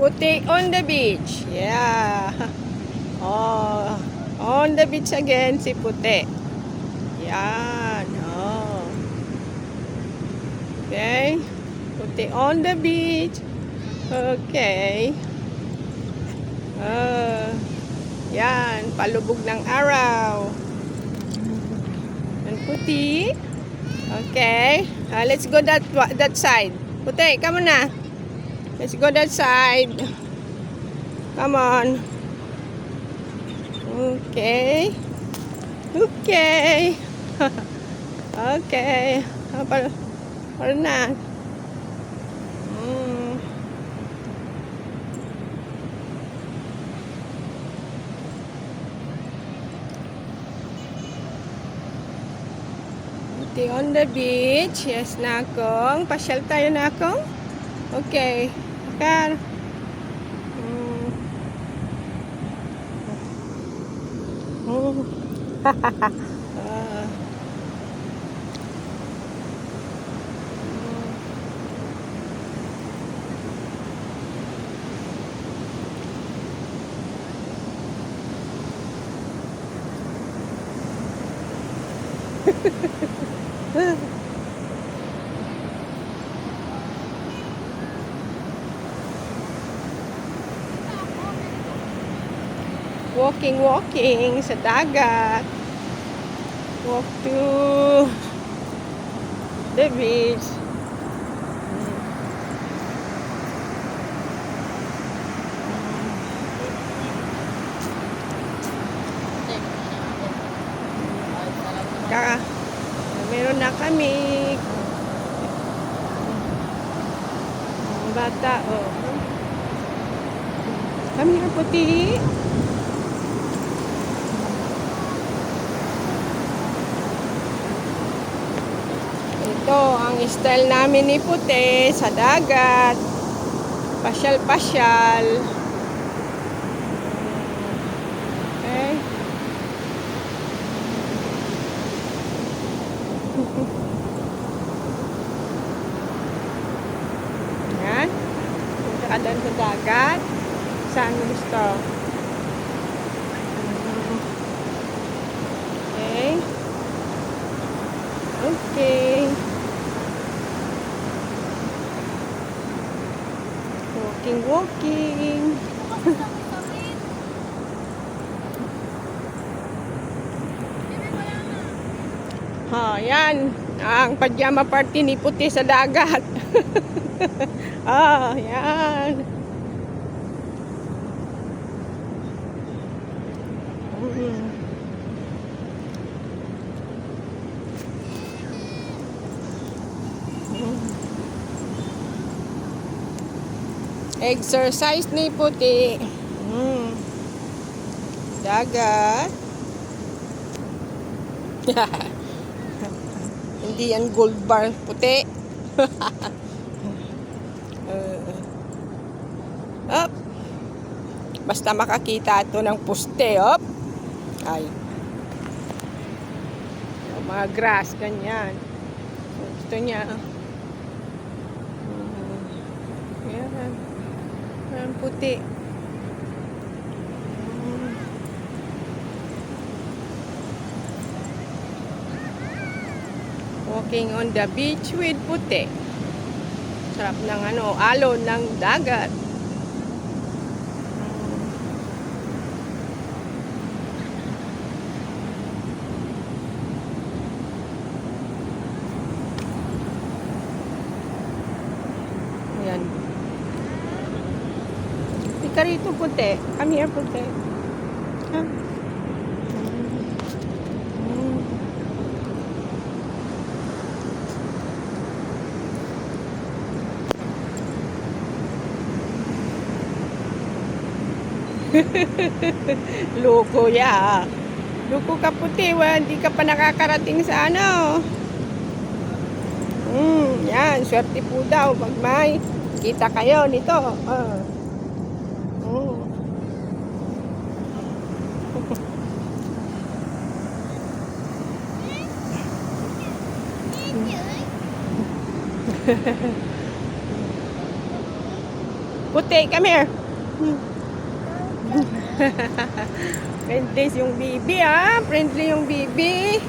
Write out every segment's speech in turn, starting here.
Puti on the beach. Yeah. Oh, on the beach again si Puti. Yan. Oh. Okay. Puti on the beach. Okay. Yan. Palubog ng araw. And Puti. Okay. Let's go that side. Puti, come on na. Let's go that side. Come on. Okay. Okay. Okay. Para na. Puti on the beach. Yes, Nakong. Pasyal tayo, Nakong. Okay. Kar. Walking sa dagat. Walk to the beach. Meron na kami bata, oh. Kami na Puti. Ito ang style namin ni Puti sa dagat. Pasyal-pasyal. Okay. Yan. Punta ka doon sa dagat. Saan mo gusto? Okay. Okay. Walking. Yan. Ang pajama party ni Puti sa dagat. Yan. Exercise ni Puti. Dagat. Hindi yan gold bar, Puti. Up. Basta makakita ito ng poste, up. Ay. Mga grass, ganyan. Gusto niya. Yan. Yan, Puti. Walking on the beach with Puti. Sarap ng alon ng dagat. Ayan. Ika rito, Puti. Come here, Puti. Come. Loko ya. Loko ka Puti, hindi ka pa nakakarating sa yan, swerte po daw pag may kita kayo nito. Puti, come here. Friendly yung bibi, ah. Friendly yung bibi.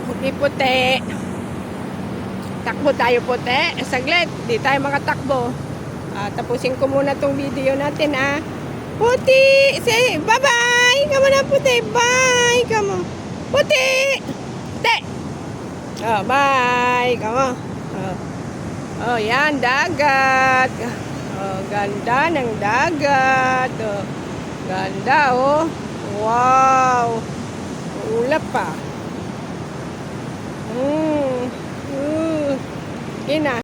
Puti-puti. Takbo tayo puti. Saglit, di tayo makatakbo. Tapusin ko muna tong video natin, ah. Puti! Say bye-bye! Come on na, puti! Bye! Come on! Puti! Puti! Oh, bye! Come on! Oh, yan, dagat. Oh, ganda ng dagat. Oh, ganda, oh. Wow! Ulap pa. Ina.